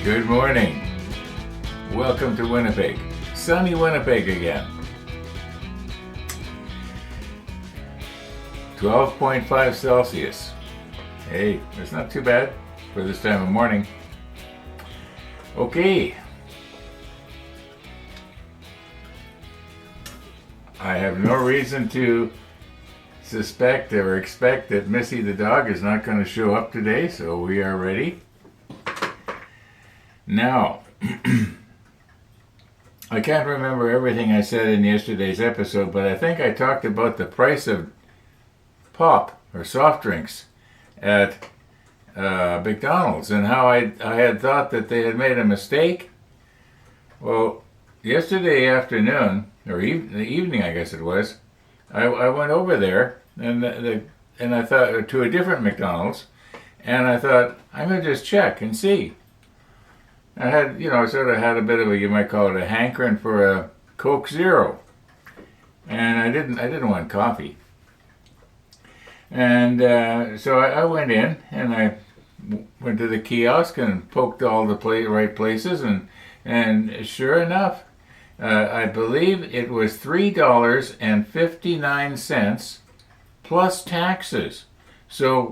Good morning. Welcome to Winnipeg. Sunny Winnipeg again. 12.5 Celsius. Hey, that's not too bad for this time of morning. Okay. I have no reason to suspect or expect that Missy the dog is not going to show up today, so we are ready. Now, I can't remember everything I said in yesterday's episode, but I think I talked about the price of pop or soft drinks at McDonald's and how I had thought that they had made a mistake. Well, yesterday afternoon, or the evening I guess it was, I went over there and I thought to a different McDonald's, and I thought I'm gonna just check and see. I had, sort of had a bit of a, you might call it a hankering for a Coke Zero, and I didn't want coffee, and so I went in and I went to the kiosk and poked all the right places, and sure enough, I believe it was $3.59 plus taxes. So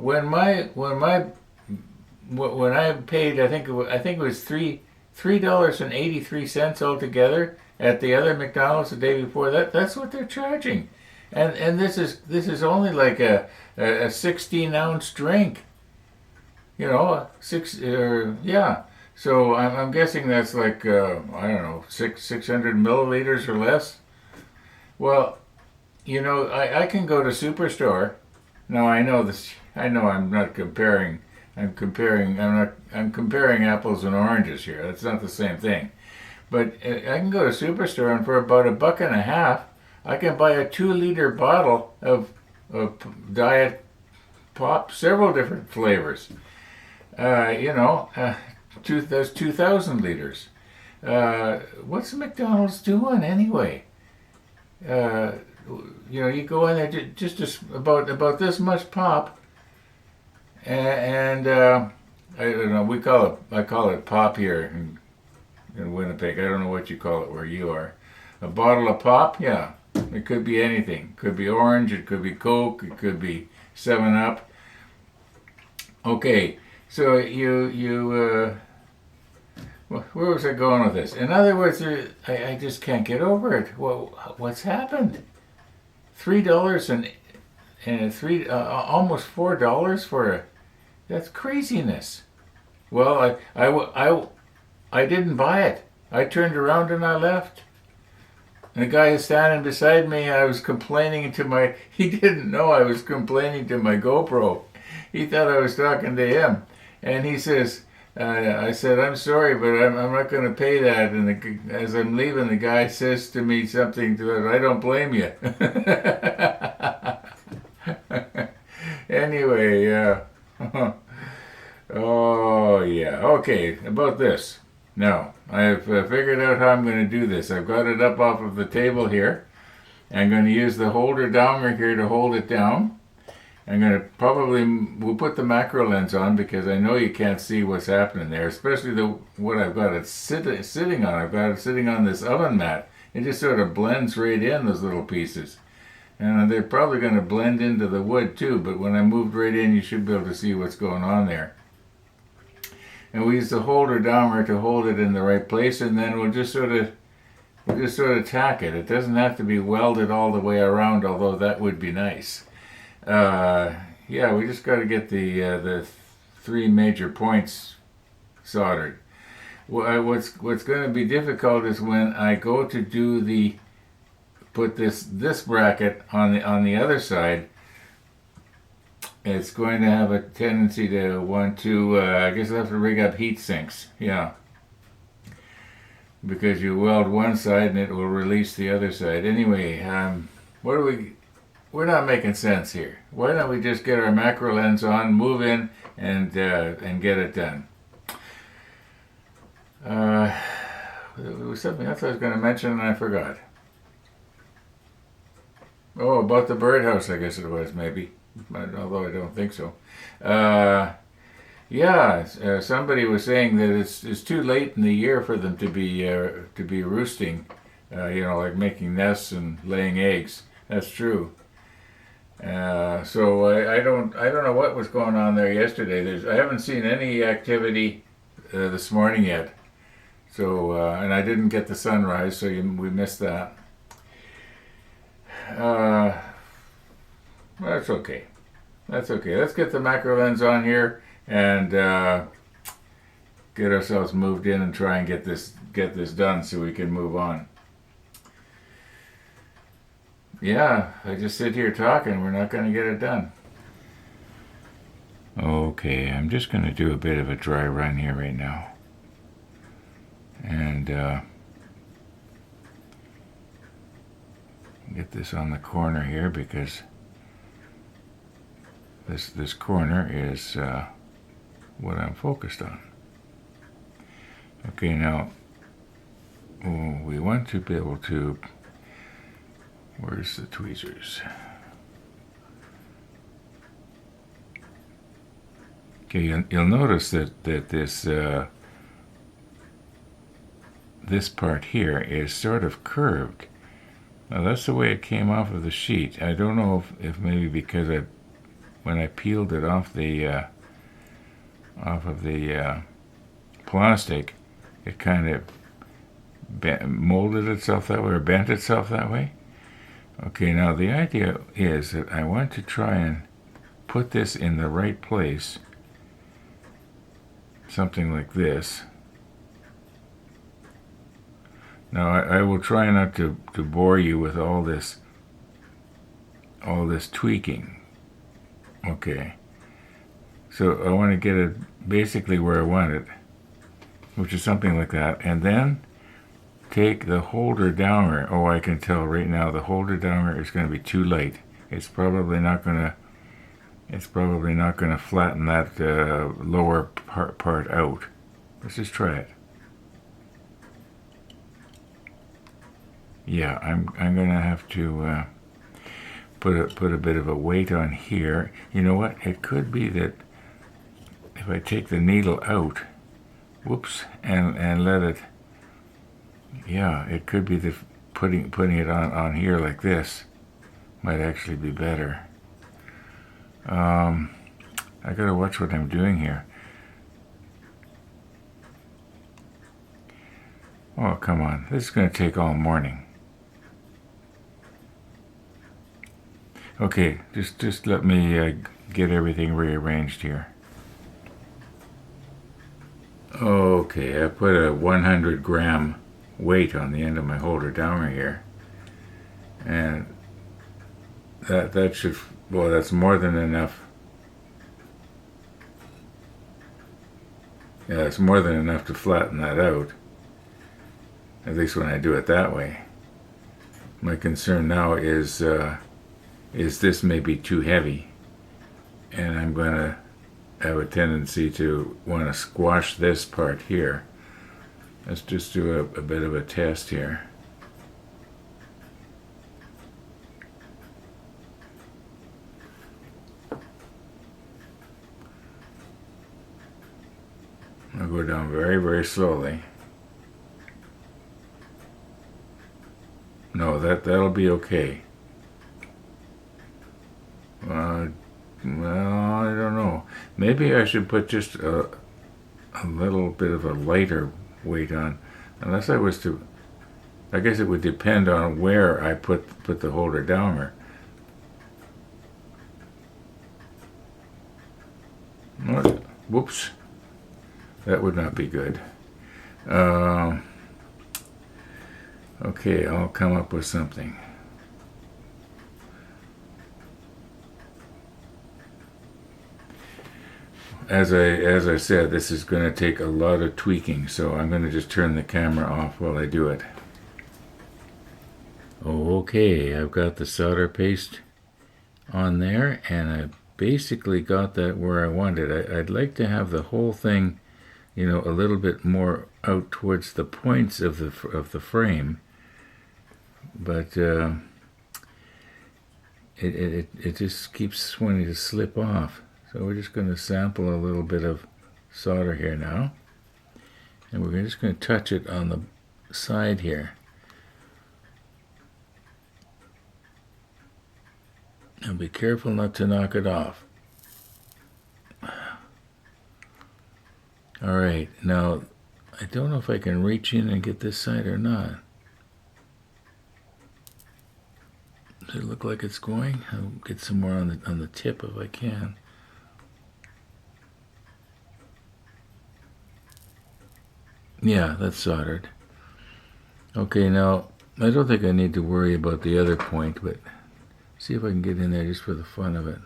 when I paid, I think it was $3.83 altogether at the other McDonald's the day before that. That's what they're charging, and this is only like a 16-ounce drink. So I'm guessing that's like I don't know, 600 milliliters or less. Well, I can go to Superstore. Now I know this. I know I'm not comparing. I'm comparing apples and oranges here. That's not the same thing. But I can go to Superstore, and for about $1.50, I can buy a 2-liter bottle of Diet Pop, several different flavors. Those 2,000 liters. What's McDonald's doing anyway? You go in there just about this much pop. And I don't know. I call it pop here in Winnipeg. I don't know what you call it where you are. A bottle of pop, yeah. It could be anything. It could be orange. It could be Coke. It could be 7-Up. Okay, so where was I going with this? In other words, I just can't get over it. What's happened? $3 and almost $4 for that's craziness. Well, I didn't buy it. I turned around and I left. And the guy is standing beside me, and I was complaining he didn't know I was complaining to my GoPro. He thought I was talking to him. And he says, I said, I'm sorry, but I'm not going to pay that. And as I'm leaving, the guy says to me something to it, I don't blame you. Anyway, oh yeah, okay, about this. Now, I've figured out how I'm going to do this. I've got it up off of the table here. I'm going to use the holder downer here to hold it down. I'm going to we'll put the macro lens on because I know you can't see what's happening there, especially what I've got it sitting on. I've got it sitting on this oven mat. It just sort of blends right in, those little pieces. And they're probably going to blend into the wood too, but when I moved right in, you should be able to see what's going on there. And we use the holder downer to hold it in the right place, and then we'll just sort of tack it. It doesn't have to be welded all the way around, although that would be nice. We just got to get the 3 major points soldered. What's going to be difficult is when I go to put this bracket on the other side. It's going to have a tendency to want to. I guess I'll have to rig up heat sinks. Yeah, because you weld one side and it will release the other side. Anyway, we're not making sense here. Why don't we just get our macro lens on, move in, and get it done? There was something else I was going to mention and I forgot. Oh, about the birdhouse, I guess it was, maybe. Although I don't think so. Yeah, somebody was saying that it's too late in the year for them to be roosting, like making nests and laying eggs. That's true. So I don't know what was going on there yesterday. I haven't seen any activity this morning yet. So and I didn't get the sunrise, so we missed that. Uh, that's okay. That's okay. Let's get the macro lens on here and get ourselves moved in and try and get this done so we can move on. Yeah, I just sit here talking. We're not going to get it done. Okay, I'm just going to do a bit of a dry run here right now. And get this on the corner here because this corner is what I'm focused on. Okay, now we want to be able to. Where's the tweezers? Okay, you'll notice that this part here is sort of curved. Now that's the way it came off of the sheet. I don't know if maybe because when I peeled it off of the plastic, it kind of molded itself that way or bent itself that way. Okay, now the idea is that I want to try and put this in the right place, something like this. Now I will try not to bore you with all this tweaking. Okay, so I want to get it basically where I want it, which is something like that, and then take the holder downer. Oh, I can tell right now the holder downer is going to be too light. It's probably not going to flatten that lower part out. Let's just try it. Yeah, I'm going to have to put a bit of a weight on here. You know what? It could be that if I take the needle out, whoops, and let it. Yeah, it could be that putting it on here like this might actually be better. I gotta watch what I'm doing here. Oh, come on. This is gonna take all morning. Okay, just let me get everything rearranged here. Okay, I put a 100-gram weight on the end of my holder downer here, and that should, well, that's more than enough. Yeah, it's more than enough to flatten that out, at least when I do it that way. My concern now is this may be too heavy, and I'm going to have a tendency to want to squash this part here. Let's just do a bit of a test here. I'll go down very, very slowly. No, that'll be okay. Well, I don't know. Maybe I should put just a little bit of a lighter weight on, unless I was to. I guess it would depend on where I put the holder downer. Whoops, that would not be good. Okay, I'll come up with something. As I said, this is going to take a lot of tweaking, so I'm going to just turn the camera off while I do it. Okay, I've got the solder paste on there, and I basically got that where I wanted. I'd like to have the whole thing, a little bit more out towards the points of the frame, but it just keeps wanting to slip off. So we're just going to sample a little bit of solder here now. And we're just going to touch it on the side here. And be careful not to knock it off. All right, now I don't know if I can reach in and get this side or not. Does it look like it's going? I'll get some more on the tip if I can. Yeah, that's soldered. Okay, now I don't think I need to worry about the other point, but see if I can get in there just for the fun of it.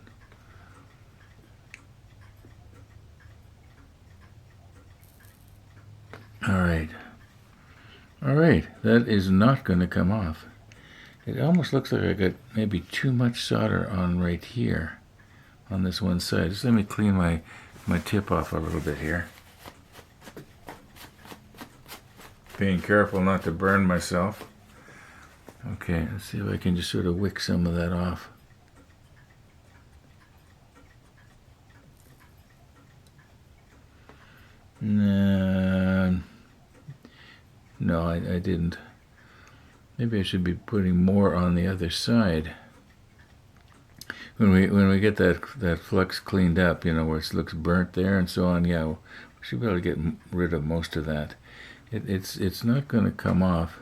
All right, that is not going to come off. It almost looks like I got maybe too much solder on right here on this one side. Just let me clean my tip off a little bit here. Being careful not to burn myself. Okay, let's see if I can just sort of wick some of that off. No, I didn't. Maybe I should be putting more on the other side. When we get that flux cleaned up, you know, where it looks burnt there and so on, yeah, we should be able to get rid of most of that. It's not going to come off.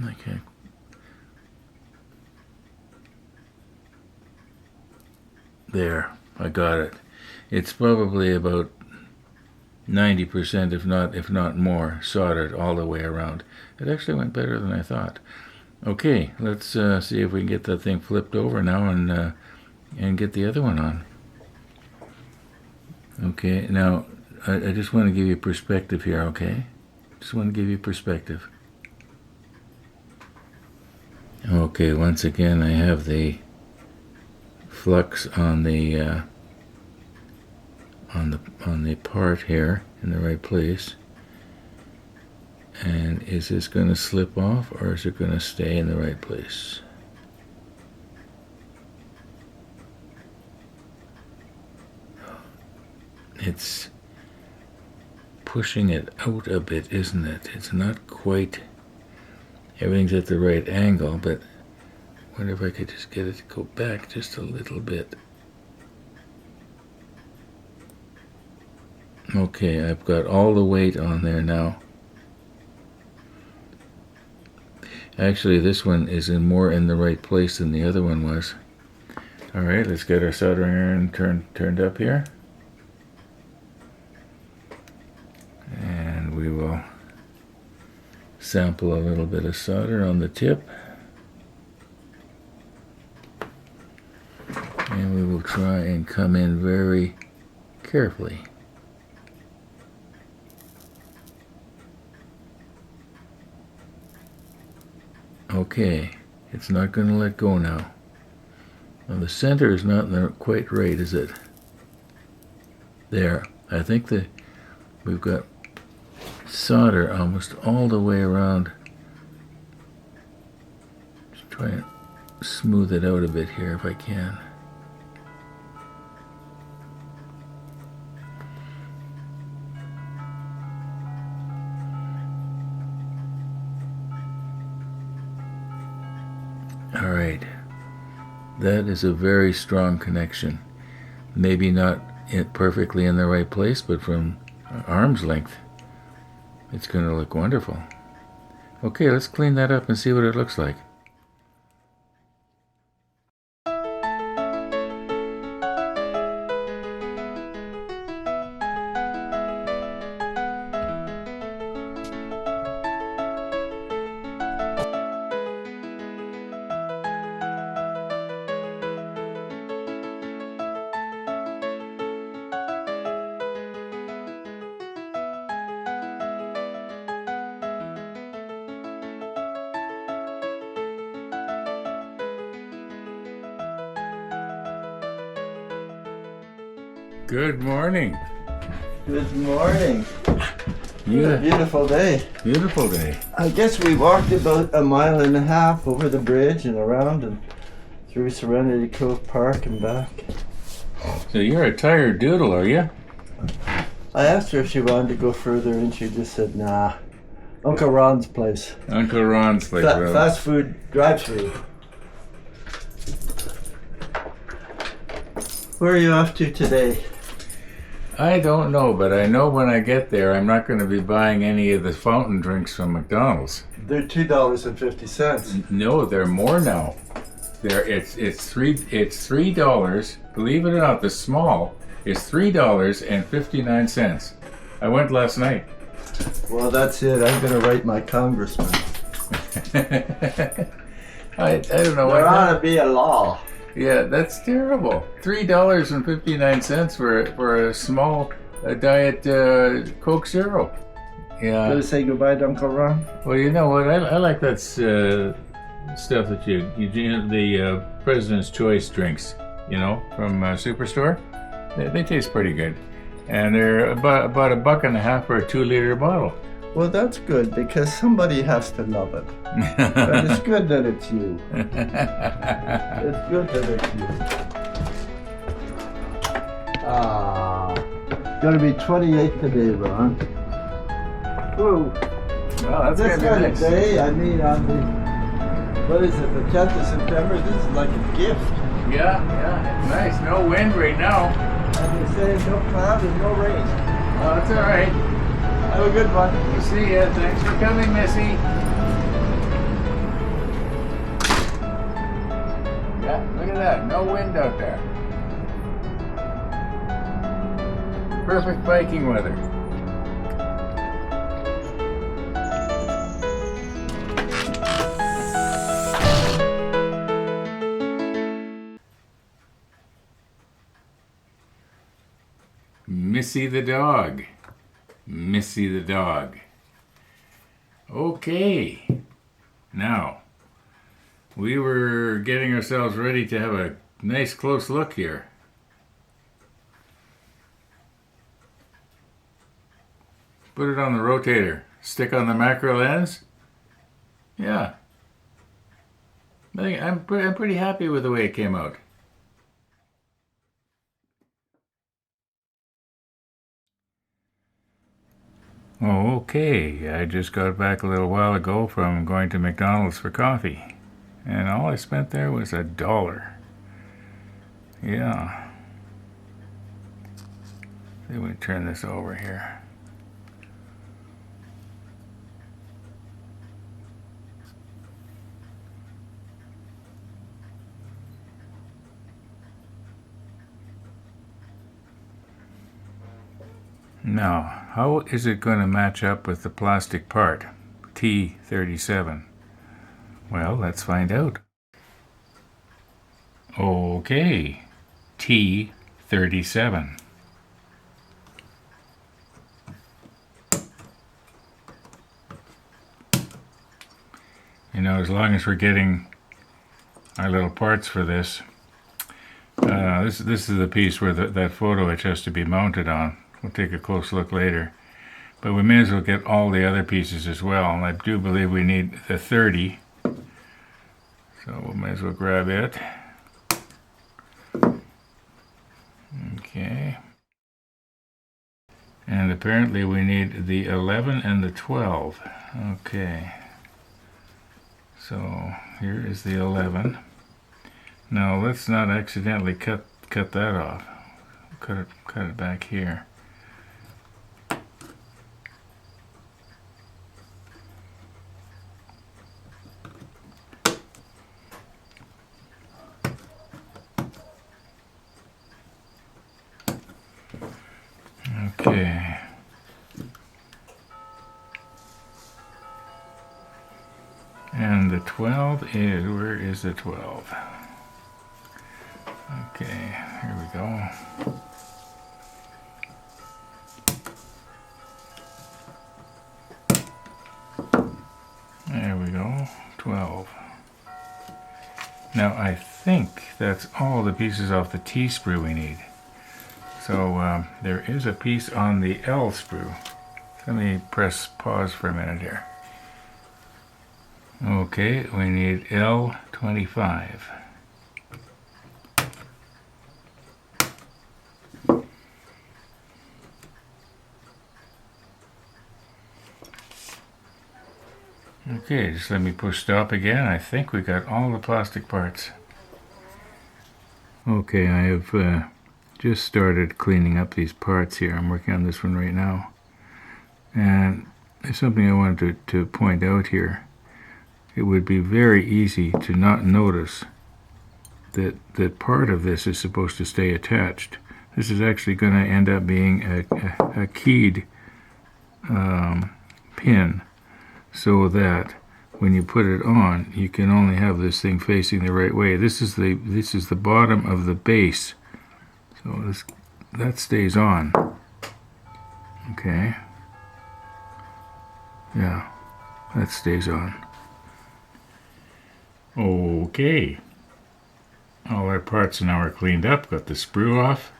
Okay. There, I got it. It's probably about 90%, if not more, soldered all the way around. It actually went better than I thought. Okay, let's see if we can get that thing flipped over now and get the other one on. Okay, now I just want to give you perspective here. Okay, just want to give you perspective. Okay, once again I have the flux on the part here in the right place. And is this going to slip off or is it going to stay in the right place? It's pushing it out a bit, isn't it? It's not quite, everything's at the right angle, but I wonder if I could just get it to go back just a little bit. Okay, I've got all the weight on there now. Actually, this one is more in the right place than the other one was. All right, let's get our soldering iron turned up here. And we will sample a little bit of solder on the tip. And we will try and come in very carefully. Okay, it's not going to let go now. Now the center is not quite right, is it? There. I think that we've got solder almost all the way around. Just try and smooth it out a bit here if I can. All right, that is a very strong connection. Maybe not perfectly in the right place, but from arm's length, it's going to look wonderful. Okay, let's clean that up and see what it looks like. Good morning. Good morning. Beautiful day. Beautiful day. I guess we walked about 1.5 miles over the bridge and around and through Serenity Cove Park and back. So you're a tired doodle, are you? I asked her if she wanted to go further and she just said, nah. Uncle Ron's place. Uncle Ron's place. Fast food drive-through. Where are you off to today? I don't know, but I know when I get there, I'm not going to be buying any of the fountain drinks from McDonald's. They're $2.50. No, they're more now. It's $3. Believe it or not, the small is $3.59. I went last night. Well, that's it. I'm going to write my congressman. I don't know. There ought to be a law. Yeah, that's terrible. $3.59 for a small diet Coke Zero. Yeah. Gonna say goodbye to Uncle Ron? Well, you know what? I like that stuff that you the President's Choice drinks, from Superstore. They taste pretty good, and they're about $1.50 for a 2-liter bottle. Well, that's good because somebody has to love it. But it's good that it's you. It's good that it's you. Gonna be 28 today, Ron. Whoa. Well, that's this kind of day, on the, what is it, the 10th of September, this is like a gift. Yeah, it's nice. No wind right now. As they say, no cloud and no rain. Oh, that's all right. Have a good one. We'll see ya. Thanks for coming, Missy. Yeah, look at that. No wind out there. Perfect biking weather. Missy the dog. Missy the dog. Okay. Now, we were getting ourselves ready to have a nice close look here. Put it on the rotator. Stick on the macro lens. Yeah. I'm pretty happy with the way it came out. Okay, I just got back a little while ago from going to McDonald's for coffee, and all I spent there was $1. Yeah. See if we can turn this over here. Now, how is it going to match up with the plastic part, T37? Well, let's find out. Okay, T37. As long as we're getting our little parts for this, this is the piece where that photo etch has to be mounted on. We'll take a close look later. But we may as well get all the other pieces as well. And I do believe we need the 30. So we may as well grab it. Okay. And apparently we need the 11 and the 12. Okay. So here is the 11. Now let's not accidentally cut that off. Cut it back here. Okay. And the 12 is, where is the 12? Okay, here we go. There we go, 12. Now I think that's all the pieces off the T sprue we need. So there is a piece on the L sprue. Let me press pause for a minute here. Okay, we need L25. Okay, just let me push stop again. I think we got all the plastic parts. Okay, I have just started cleaning up these parts here. I'm working on this one right now. And there's something I wanted to point out here. It would be very easy to not notice that part of this is supposed to stay attached. This is actually going to end up being a keyed pin, so that when you put it on, you can only have this thing facing the right way. This is the bottom of the base, so that stays on. Okay. Yeah, that stays on. Okay. All our parts now are cleaned up, got the sprue off,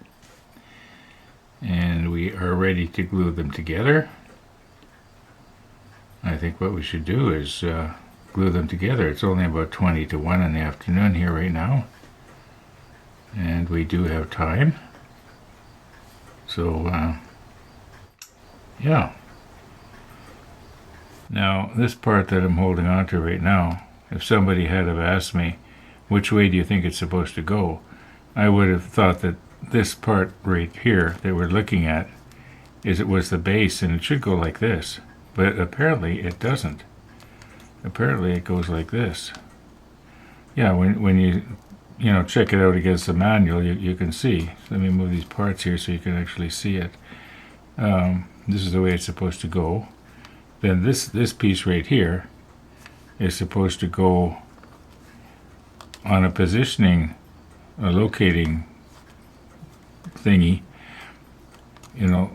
and we are ready to glue them together. I think what we should do is glue them together. It's only about 20 to 1 in the afternoon here right now, and we do have time. So, yeah. Now, this part that I'm holding on to right now, if somebody had have asked me, which way do you think it's supposed to go, I would have thought that this part right here that we're looking at was the base, and it should go like this. But apparently it doesn't. Apparently it goes like this. Yeah, when you check it out against the manual, you can see. Let me move these parts here so you can actually see it. This is the way it's supposed to go. Then this piece right here is supposed to go on a positioning, a locating thingy,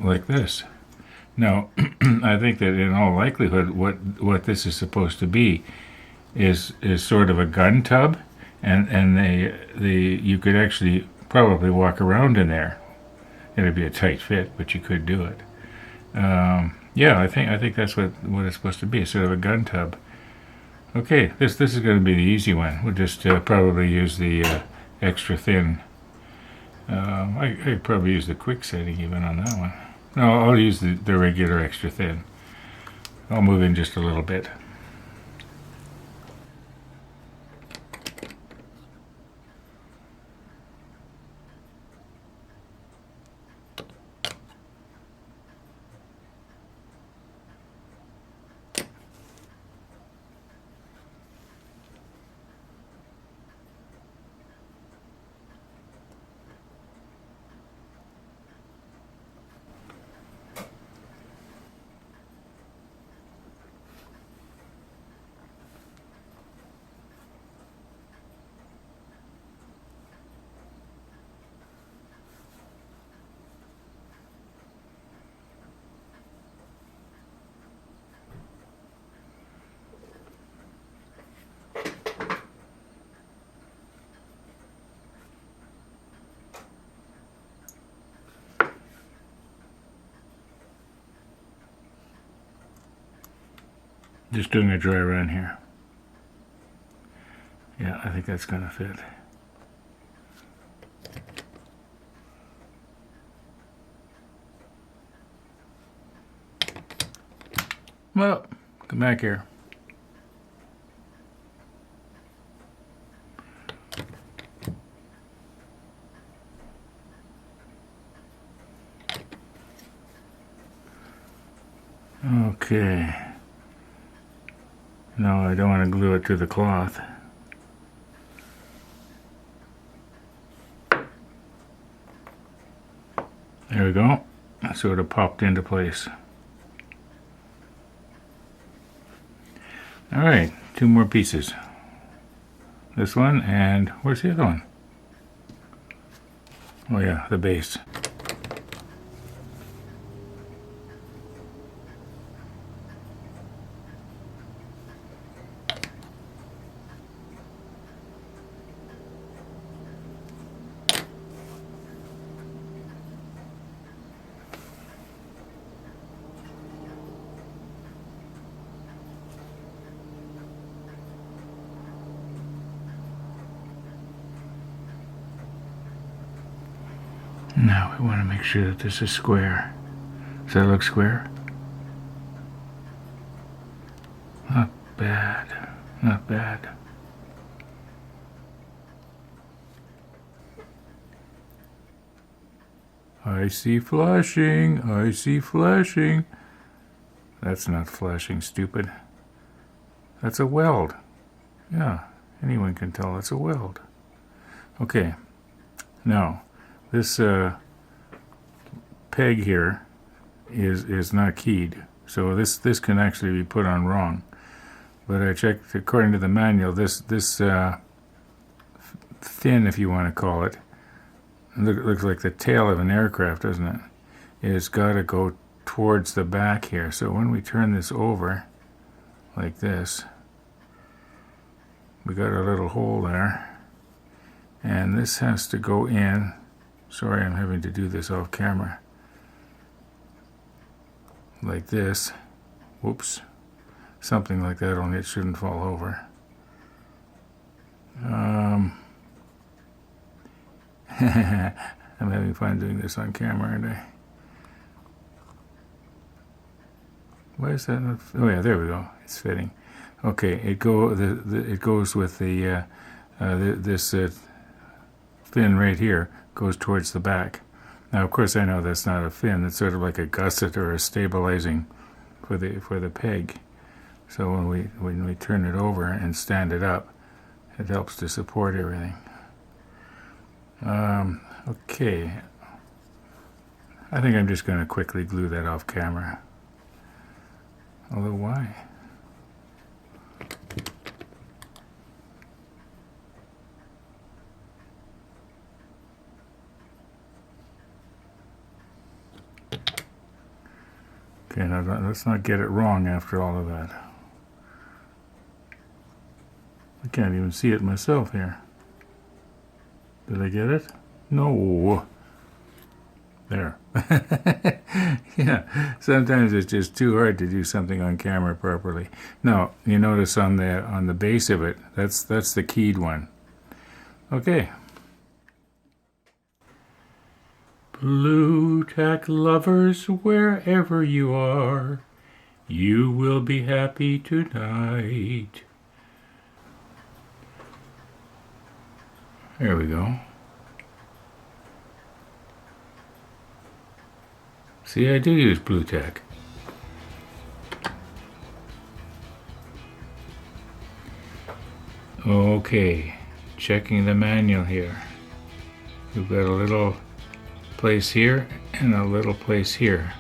like this. Now, I think that in all likelihood, what this is supposed to be is sort of a gun tub, and you could actually probably walk around in there. It'd be a tight fit, but you could do it. Yeah, I think that's what it's supposed to be, sort of a gun tub. Okay, this is going to be the easy one. We'll just probably use the extra thin. I'd probably use the quick setting even on that one. No, I'll use the regular extra thin. I'll move in just a little bit. Just doing a dry run here. Yeah, I think that's going to fit. Well, come back here. Okay. No, I don't want to glue it to the cloth. There we go. That sort of popped into place. All right, 2 more pieces. This one, and where's the other one? Oh yeah, the base. Now we want to make sure that this is square. Does that look square? Not bad. Not bad. I see flashing. I see flashing. That's not flashing, stupid. That's a weld. Yeah, anyone can tell it's a weld. Okay. Now, this peg here is not keyed, so this can actually be put on wrong. But I checked, according to the manual, this fin, if you want to call it, looks like the tail of an aircraft, doesn't it? It's got to go towards the back here. So when we turn this over, like this, we got a little hole there, and this has to go in. Sorry, I'm having to do this off camera. Like this. Whoops. Something like that, only it shouldn't fall over. I'm having fun doing this on camera, aren't I? Why is that not? Oh yeah, there we go. It's fitting. Okay, it goes with the this fin right here goes towards the back. Now, of course, I know that's not a fin. It's sort of like a gusset or a stabilizing for the peg. So when we turn it over and stand it up, it helps to support everything. Okay. I think I'm just going to quickly glue that off camera. Although why? Okay, now let's not get it wrong after all of that. I can't even see it myself here. Did I get it? No. There. Yeah, sometimes it's just too hard to do something on camera properly. Now, you notice on the base of it, that's the keyed one. Okay. Blue tack lovers, wherever you are, you will be happy tonight. There we go. See, I do use blue tack. Okay, checking the manual here. We've got a little place here and a little place here.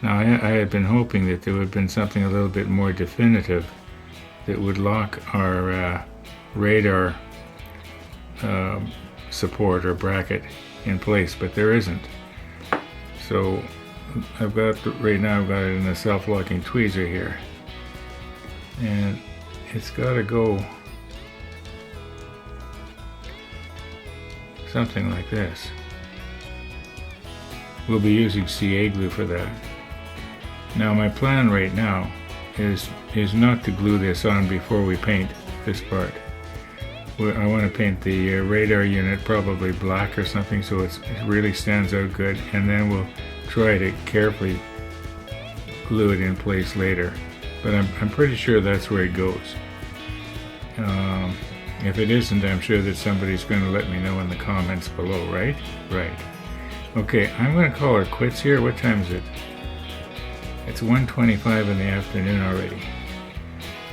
Now, I had been hoping that there would have been something a little bit more definitive that would lock our radar support or bracket in place, but there isn't. So right now I've got it in a self-locking tweezer here, and it's got to go something like this. We'll be using CA glue for that. Now my plan right now is not to glue this on before we paint this part. I want to paint the radar unit probably black or something so it really stands out good, and then we'll try to carefully glue it in place later. But I'm pretty sure that's where it goes. If it isn't, I'm sure that somebody's going to let me know in the comments below, right? Right. Okay, I'm going to call her quits here. What time is it? It's 1:25 in the afternoon already.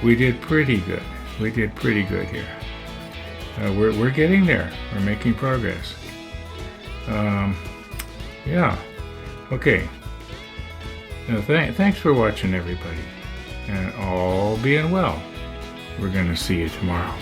We did pretty good. We did pretty good here. We're getting there. We're making progress. Yeah. Okay. Thanks for watching, everybody. And all being well, we're going to see you tomorrow.